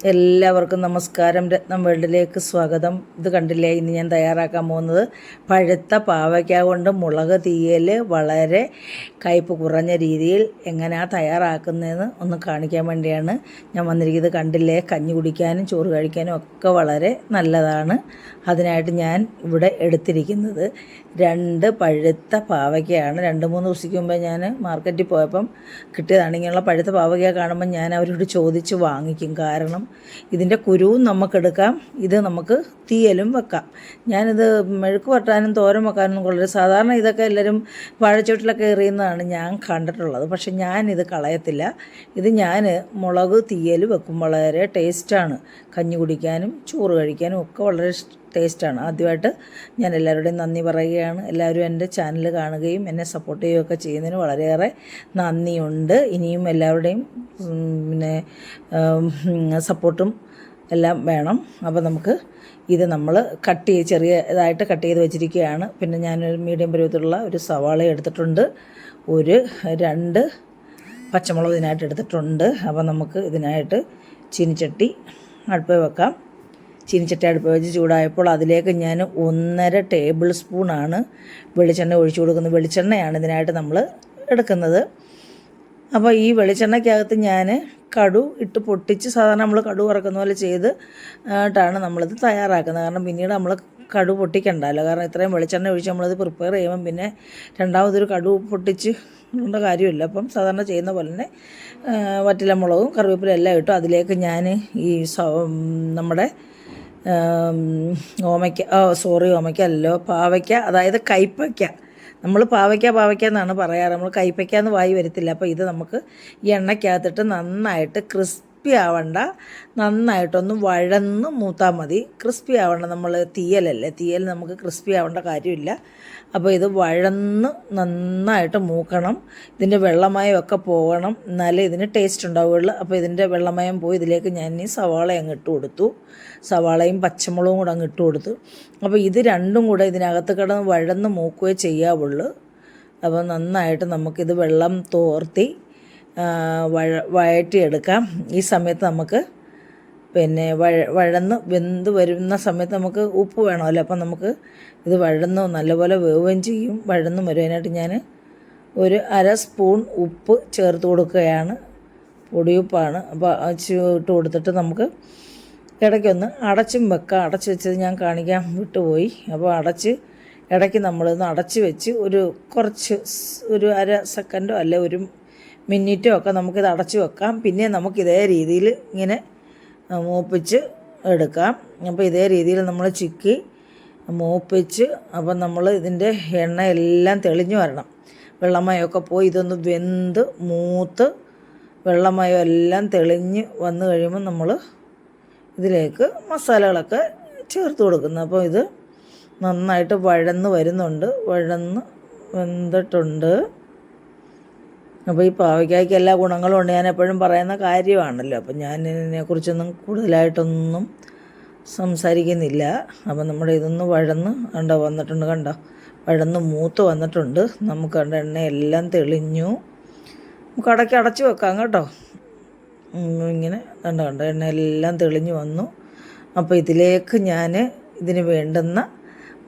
എല്ലാവർക്കും നമസ്കാരം. രത്നം വേൾഡിലേക്ക് സ്വാഗതം. ഇത് കണ്ടില്ലേ, ഇന്ന് ഞാൻ തയ്യാറാക്കാൻ പോകുന്നത് പഴുത്ത പാവയ്ക്ക കൊണ്ട് മുളക് തീയൽ വളരെ കയ്പ്പ് കുറഞ്ഞ രീതിയിൽ എങ്ങനെയാണ് തയ്യാറാക്കുന്നതെന്ന് ഒന്ന് കാണിക്കാൻ വേണ്ടിയാണ് ഞാൻ വന്നിരിക്കുന്നത്. കണ്ടില്ലേ, കഞ്ഞി കുടിക്കാനും ചോറ് കഴിക്കാനും ഒക്കെ വളരെ നല്ലതാണ്. അതിനായിട്ട് ഞാൻ ഇവിടെ എടുത്തിരിക്കുന്നത് 2 പഴുത്ത പാവയ്ക്കയാണ്. 2-3 ദിവസത്തേക്ക് മുമ്പേ ഞാൻ മാർക്കറ്റിൽ പോയപ്പം കിട്ടിയതാണ്. ഇങ്ങനെയുള്ള പഴുത്ത പാവയ്ക്ക കാണുമ്പോൾ ഞാൻ അവരോട് ചോദിച്ച് വാങ്ങിക്കും. കാരണം ഇതിൻ്റെ കുരുവും നമുക്കെടുക്കാം, ഇത് നമുക്ക് തീയലും വെക്കാം. ഞാനിത് മെഴുക്ക് വട്ടാനും തോരൻ വെക്കാനും കൊള്ളരുത്. സാധാരണ ഇതൊക്കെ എല്ലാവരും വാഴച്ചോട്ടിലൊക്കെ എറിയുന്നതാണ് ഞാൻ കണ്ടിട്ടുള്ളത്. പക്ഷെ ഞാനിത് കളയത്തില്ല. ഇത് ഞാൻ മുളക് തീയൽ വെക്കും. വളരെ ടേസ്റ്റാണ്. കഞ്ഞി കുടിക്കാനും ചോറ് കഴിക്കാനും ഒക്കെ വളരെ ടേസ്റ്റാണ്. ആദ്യമായിട്ട് ഞാൻ എല്ലാവരുടെയും നന്ദി പറയുകയാണ്. എല്ലാവരും എൻ്റെ ചാനൽ കാണുകയും എന്നെ സപ്പോർട്ട് ചെയ്യുകയൊക്കെ ചെയ്യുന്നതിന് വളരെയേറെ നന്ദിയുണ്ട്. ഇനിയും എല്ലാവരുടെയും സപ്പോർട്ടും എല്ലാം വേണം. അപ്പോൾ നമുക്ക് ഇത് നമ്മൾ ചെറിയ ഇതായിട്ട് കട്ട് ചെയ്ത് വെച്ചിരിക്കുകയാണ്. പിന്നെ ഞാനൊരു മീഡിയം പരുവത്തിലുള്ള ഒരു സവാള എടുത്തിട്ടുണ്ട്. 2 പച്ചമുളക് ഇതിനായിട്ട് എടുത്തിട്ടുണ്ട്. അപ്പോൾ നമുക്ക് ഇതിനായിട്ട് ചീനിച്ചട്ടി അടുപ്പിൽ വെക്കാം. ചീനിച്ചട്ടി അടുപ്പ് വെച്ച് ചൂടായപ്പോൾ അതിലേക്ക് ഞാൻ 1.5 ടേബിൾ സ്പൂണാണ് വെളിച്ചെണ്ണ ഒഴിച്ചു കൊടുക്കുന്നത്. വെളിച്ചെണ്ണയാണ് ഇതിനായിട്ട് നമ്മൾ എടുക്കുന്നത്. അപ്പോൾ ഈ വെളിച്ചെണ്ണയ്ക്കകത്ത് ഞാൻ കടു ഇട്ട് പൊട്ടിച്ച്, സാധാരണ നമ്മൾ കടു വറക്കുന്ന പോലെ ചെയ്തിട്ടാണ് നമ്മളിത് തയ്യാറാക്കുന്നത്. കാരണം പിന്നീട് നമ്മൾ കടു പൊട്ടിക്കണ്ടല്ലോ. കാരണം ഇത്രയും വെളിച്ചെണ്ണ ഒഴിച്ച് നമ്മളിത് പ്രിപ്പയർ ചെയ്യുമ്പം പിന്നെ രണ്ടാമതൊരു കടു പൊട്ടിച്ച് കൊണ്ട് കാര്യമില്ല. അപ്പം സാധാരണ ചെയ്യുന്ന പോലെ തന്നെ വറ്റലമുളകും കറിവേപ്പില എല്ലാം ഇട്ടു. അതിലേക്ക് ഞാൻ ഈ നമ്മുടെ ഓമയ്ക്ക അല്ലല്ലോ, പാവയ്ക്ക, അതായത് കയ്പ്പയ്ക്ക. നമ്മൾ പാവയ്ക്ക എന്നാണ് പറയാറ്. നമ്മൾ കയ്പ്പയ്ക്ക എന്ന് വായി വരത്തില്ല. അപ്പോൾ ഇത് നമുക്ക് ഈ എണ്ണയ്ക്കകത്തിട്ട് നന്നായിട്ട് ക്രിസ്പി ആവണ്ട, നന്നായിട്ടൊന്ന് വഴന്ന് മൂത്താൽ മതി. ക്രിസ്പി ആവണ്ട. നമ്മൾ തീയൽ നമുക്ക് ക്രിസ്പി ആവേണ്ട കാര്യമില്ല. അപ്പോൾ ഇത് വഴന്ന് നന്നായിട്ട് മൂക്കണം. ഇതിൻ്റെ വെള്ളമയമൊക്കെ പോകണം, എന്നാലേ ഇതിന് ടേസ്റ്റ് ഉണ്ടാവുകയുള്ളൂ. അപ്പോൾ ഇതിൻ്റെ വെള്ളമയം പോയി ഇതിലേക്ക് ഞാൻ ഈ സവാള അങ്ങ് ഇട്ട് കൊടുത്തു. സവാളയും പച്ചമുളകും കൂടെ അങ്ങ് ഇട്ട് കൊടുത്തു. അപ്പോൾ ഇത് രണ്ടും കൂടെ ഇതിനകത്ത് കിടന്ന് വഴന്ന് മൂക്കുകയേ ചെയ്യാവുള്ളൂ. അപ്പോൾ നന്നായിട്ട് നമുക്കിത് വെള്ളം തോർത്തി വഴറ്റിയെടുക്കാം. ഈ സമയത്ത് നമുക്ക് വഴന്ന് വെന്ത് വരുന്ന സമയത്ത് നമുക്ക് ഉപ്പ് വേണമല്ലോ. അപ്പം നമുക്ക് ഇത് വഴന്ന് നല്ലപോലെ വേവുകയും ചെയ്യും. വഴന്ന് വരുവാനായിട്ട് ഞാൻ 1/2 സ്പൂൺ ഉപ്പ് ചേർത്ത് കൊടുക്കുകയാണ്. പൊടിയുപ്പാണ്. അപ്പോൾ ഇട്ട് കൊടുത്തിട്ട് നമുക്ക് ഇടയ്ക്കൊന്ന് അടച്ചും വെക്കാം. അടച്ച് വെച്ചത് ഞാൻ കാണിക്കാൻ വിട്ടുപോയി. അപ്പോൾ ഇടയ്ക്ക് നമ്മളിന്ന് അടച്ച് വെച്ച് ഒരു 1/2 സെക്കൻഡോ അല്ലെ 1 മിനിറ്റോ ഒക്കെ നമുക്കിത് അടച്ച് വെക്കാം. പിന്നെ നമുക്കിതേ രീതിയിൽ ഇങ്ങനെ മൂപ്പിച്ച് എടുക്കാം. അപ്പോൾ ഇതേ രീതിയിൽ നമ്മൾ ചിക്കി മൂപ്പിച്ച്, അപ്പം നമ്മൾ ഇതിൻ്റെ എണ്ണ എല്ലാം തെളിഞ്ഞു വരണം. വെള്ളമയമൊക്കെ പോയി ഇതൊന്ന് വെന്ത് മൂത്ത് വെള്ളമയം എല്ലാം തെളിഞ്ഞ് വന്നു കഴിയുമ്പോൾ നമ്മൾ ഇതിലേക്ക് മസാലകളൊക്കെ ചേർത്ത് കൊടുക്കുന്നത്. അപ്പോൾ ഇത് നന്നായിട്ട് വഴന്ന് വരുന്നുണ്ട്, വഴന്ന് വെന്തിട്ടുണ്ട്. അപ്പോൾ ഈ പാവയ്ക്കായ്ക്ക് എല്ലാ ഗുണങ്ങളും ഉണ്ട്. ഞാൻ എപ്പോഴും പറയുന്ന കാര്യമാണല്ലോ. അപ്പം ഞാൻ ഇതിനെക്കുറിച്ചൊന്നും കൂടുതലായിട്ടൊന്നും സംസാരിക്കുന്നില്ല. അപ്പം നമ്മുടെ ഇതൊന്ന് വഴന്ന് വന്നിട്ടുണ്ട്. വഴന്ന് മൂത്ത് വന്നിട്ടുണ്ട്. നമുക്ക് എണ്ണയെല്ലാം തെളിഞ്ഞു. നമുക്ക് അടച്ച് വെക്കാം കേട്ടോ. ഇങ്ങനെ എണ്ണയെല്ലാം തെളിഞ്ഞു വന്നു. അപ്പോൾ ഇതിലേക്ക് ഞാൻ ഇതിന് വേണ്ടുന്ന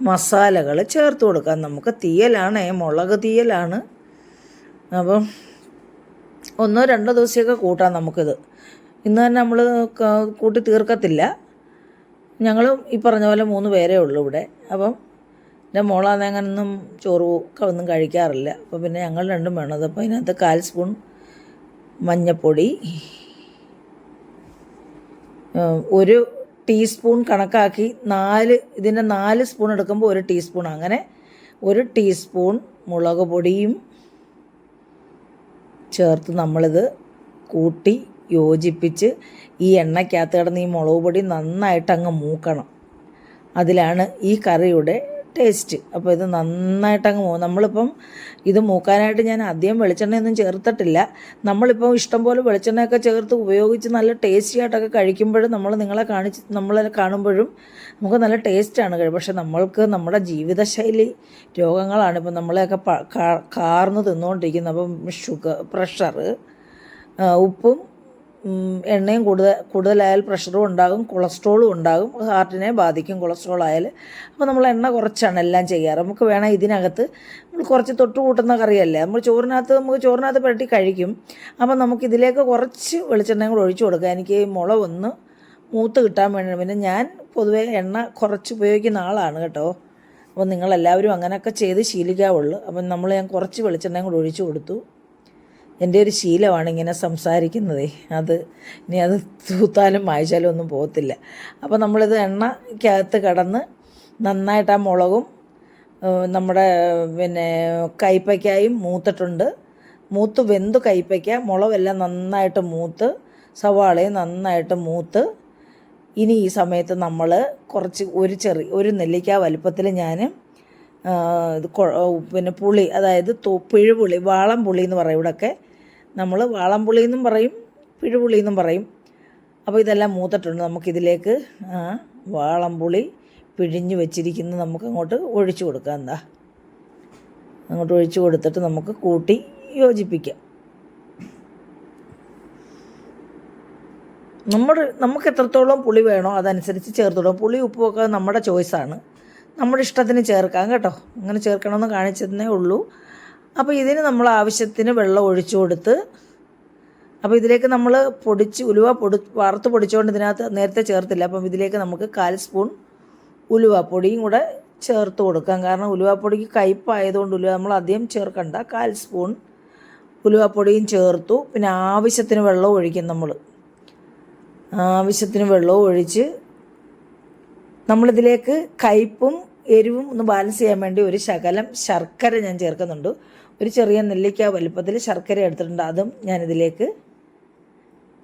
മസാലകൾ ചേർത്ത് കൊടുക്കാം. നമുക്ക് തീയലാണ്, മുളക് തീയലാണ്. അപ്പം 1-2 ദിവസമൊക്കെ കൂട്ടാം നമുക്കിത്. ഇന്ന് തന്നെ നമ്മൾ കൂട്ടി തീർക്കത്തില്ല. ഞങ്ങൾ ഈ പറഞ്ഞ പോലെ 3 പേരേ ഉള്ളൂ ഇവിടെ. അപ്പം എൻ്റെ മോളാണെങ്കിൽ അങ്ങനൊന്നും ഒന്നും കഴിക്കാറില്ല. അപ്പോൾ പിന്നെ ഞങ്ങൾ രണ്ടും വേണം. അപ്പോൾ അതിനകത്ത് 1/4 സ്പൂൺ മഞ്ഞൾപ്പൊടി, 1 ടീസ്പൂൺ കണക്കാക്കി ഇതിൻ്റെ 4 സ്പൂൺ എടുക്കുമ്പോൾ 1 ടീസ്പൂൺ, അങ്ങനെ 1 ടീസ്പൂൺ മുളക് പൊടിയും ചേർത്ത് നമ്മളിത് കൂട്ടി യോജിപ്പിച്ച് ഈ എണ്ണയ്ക്കകത്ത് കിടന്ന് ഈ മുളക് പൊടി നന്നായിട്ട് അങ്ങ് മൂക്കണം. അതിലാണ് ഈ കറിയുടെ ടേസ്റ്റ്. അപ്പോൾ ഇത് നന്നായിട്ടങ്ങ് നമ്മളിപ്പം ഇത് മൂക്കാനായിട്ട് ഞാൻ അധികം വെളിച്ചെണ്ണയൊന്നും ചേർത്തിട്ടില്ല. നമ്മളിപ്പോൾ ഇഷ്ടംപോലെ വെളിച്ചെണ്ണയൊക്കെ ചേർത്ത് ഉപയോഗിച്ച് നല്ല ടേസ്റ്റി ആയിട്ടൊക്കെ കഴിക്കുമ്പോഴും നമ്മളെ കാണുമ്പോഴും നമുക്ക് നല്ല ടേസ്റ്റാണ്. പക്ഷെ നമ്മൾക്ക് നമ്മുടെ ജീവിതശൈലി രോഗങ്ങളാണ് ഇപ്പം നമ്മളെയൊക്കെ കാർന്ന് തിന്നുകൊണ്ടിരിക്കുന്നത്. അപ്പം ഷുഗർ, പ്രഷർ, ഉപ്പും എണ്ണയും കൂടുതലായാൽ പ്രഷറും ഉണ്ടാകും, കൊളസ്ട്രോളും ഉണ്ടാകും, ഹാർട്ടിനെ ബാധിക്കും കൊളസ്ട്രോൾ ആയാൽ. അപ്പോൾ നമ്മൾ എണ്ണ കുറച്ചാണ് എല്ലാം ചെയ്യാറ്. നമുക്ക് വേണം ഇതിനകത്ത് നമ്മൾ കുറച്ച് തൊട്ട് കൂട്ടുന്ന കറിയല്ലേ, നമുക്ക് ചോറിനകത്ത് പുരട്ടി കഴിക്കും. അപ്പം നമുക്കിതിലേക്ക് കുറച്ച് വെളിച്ചെണ്ണയും കൂടെ ഒഴിച്ചു കൊടുക്കുക. എനിക്ക് മുളക് ഒന്ന് മൂത്ത് കിട്ടാൻ വേണ്ടി. പിന്നെ ഞാൻ പൊതുവേ എണ്ണ കുറച്ച് ഉപയോഗിക്കുന്ന ആളാണ് കേട്ടോ. അപ്പോൾ നിങ്ങളെല്ലാവരും അങ്ങനെയൊക്കെ ചെയ്ത് ശീലിക്കാവുള്ളൂ. അപ്പം ഞാൻ കുറച്ച് വെളിച്ചെണ്ണയും കൂടെ ഒഴിച്ചു കൊടുത്തു. എൻ്റെ ഒരു ശീലമാണ് ഇങ്ങനെ സംസാരിക്കുന്നതേ, ഇനി അത് തൂത്താലും മായ്ച്ചാലും ഒന്നും പോകത്തില്ല. അപ്പോൾ നമ്മളിത് എണ്ണയ്ക്കകത്ത് കിടന്ന് നന്നായിട്ട് ആ മുളകും നമ്മുടെ കൈപ്പയ്ക്കായും മൂത്തിട്ടുണ്ട്. വെന്ത് കൈപ്പയ്ക്ക മുളകെല്ലാം നന്നായിട്ട് മൂത്ത്, സവാളയും നന്നായിട്ട് മൂത്ത്. ഇനി ഈ സമയത്ത് നമ്മൾ കുറച്ച് ഒരു നെല്ലിക്ക വലുപ്പത്തിൽ ഞാൻ പുളി, അതായത് പിഴുപുളി, വാളംപുളി എന്ന് പറയും ഇവിടെയൊക്കെ. നമ്മൾ വാളംപുളി എന്നും പറയും, പിഴുപുളി എന്നും പറയും. അപ്പോൾ ഇതെല്ലാം മൂത്തിട്ടുണ്ട്. നമുക്കിതിലേക്ക് വാളംപുളി പിഴിഞ്ഞ് വെച്ചിരിക്കുന്നത് നമുക്ക് അങ്ങോട്ട് ഒഴിച്ചു കൊടുക്കാം. അങ്ങോട്ട് ഒഴിച്ചു കൊടുത്തിട്ട് നമുക്ക് കൂട്ടി യോജിപ്പിക്കാം. നമുക്ക് എത്രത്തോളം പുളി വേണോ അതനുസരിച്ച് ചേർത്തോളാം. പുളി ഉപ്പുമൊക്കെ നമ്മുടെ ചോയ്സാണ്, നമ്മുടെ ഇഷ്ടത്തിന് ചേർക്കാം കേട്ടോ. അങ്ങനെ ചേർക്കണമെന്ന് കാണിച്ചതേ ഉള്ളൂ. അപ്പോൾ ഇതിന് നമ്മൾ ആവശ്യത്തിന് വെള്ളം ഒഴിച്ചു കൊടുത്ത്, അപ്പോൾ ഇതിലേക്ക് നമ്മൾ വറുത്ത് പൊടിച്ചുകൊണ്ട് ഇതിനകത്ത് നേരത്തെ ചേർത്തില്ല. അപ്പം ഇതിലേക്ക് നമുക്ക് 1/4 സ്പൂൺ ഉലുവാപ്പൊടിയും കൂടെ ചേർത്ത് കൊടുക്കാം. കാരണം ഉലുവാപ്പൊടിക്ക് കയ്പ്പായതുകൊണ്ട് നമ്മൾ അധികം ചേർക്കണ്ട. 1/4 സ്പൂൺ ഉലുവാപ്പൊടിയും ചേർത്തു. പിന്നെ ആവശ്യത്തിന് വെള്ളം ഒഴിക്കും. ആവശ്യത്തിന് വെള്ളവും ഒഴിച്ച് നമ്മളിതിലേക്ക് കയ്പ്പും എരിവും ഒന്ന് ബാലൻസ് ചെയ്യാൻ വേണ്ടി ഒരു ശകലം ശർക്കര ഞാൻ ചേർക്കുന്നുണ്ട്. ഒരു ചെറിയ നെല്ലിക്ക വലുപ്പത്തിൽ ശർക്കര എടുത്തിട്ടുണ്ട്, അതും ഞാനിതിലേക്ക്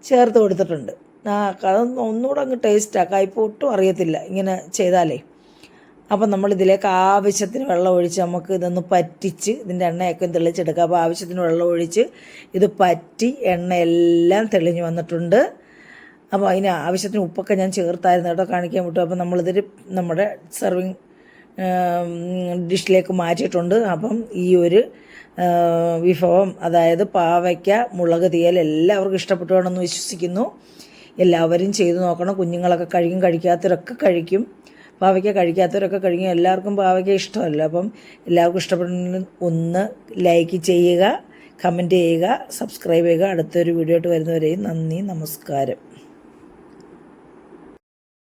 ചേർത്ത് കൊടുത്തിട്ടുണ്ട്. അത് ഒന്നുകൂടെ അങ്ങ് ടേസ്റ്റാണ്, കയ്പ്പ് ഒട്ടും അറിയത്തില്ല ഇങ്ങനെ ചെയ്താലേ. അപ്പം നമ്മളിതിലേക്ക് ആവശ്യത്തിന് വെള്ളം ഒഴിച്ച് നമുക്ക് ഇതൊന്ന് പറ്റിച്ച് ഇതിൻ്റെ എണ്ണയൊക്കെ തെളിച്ചെടുക്കാം. അപ്പോൾ ആവശ്യത്തിന് വെള്ളം ഒഴിച്ച് ഇത് പറ്റി എണ്ണയെല്ലാം തെളിഞ്ഞ് വന്നിട്ടുണ്ട്. അപ്പോൾ അതിന് ആവശ്യത്തിന് ഉപ്പൊക്കെ ഞാൻ ചേർത്തായിരുന്നു കേട്ടോ, കാണിക്കാൻ വിട്ടു. അപ്പോൾ നമ്മളിതൊരു നമ്മുടെ സെർവിങ് ഡിഷിലേക്ക് മാറ്റിയിട്ടുണ്ട്. അപ്പം ഈ ഒരു വിഭവം, അതായത് പാവയ്ക്ക മുളക് തീയൽ എല്ലാവർക്കും ഇഷ്ടപ്പെട്ടു വേണമെന്ന് വിശ്വസിക്കുന്നു. എല്ലാവരും ചെയ്തു നോക്കണം. കുഞ്ഞുങ്ങളൊക്കെ കഴിക്കാത്തവരൊക്കെ കഴിക്കും. പാവയ്ക്ക കഴിക്കാത്തവരൊക്കെ കഴിക്കും. എല്ലാവർക്കും പാവയ്ക്ക ഇഷ്ടമല്ല. അപ്പം എല്ലാവർക്കും ഇഷ്ടപ്പെടുന്ന ഒന്ന് ലൈക്ക് ചെയ്യുക, കമൻറ്റ് ചെയ്യുക, സബ്സ്ക്രൈബ് ചെയ്യുക. അടുത്തൊരു വീഡിയോ ആയിട്ട് വരുന്നവരെയും നന്ദി, നമസ്കാരം.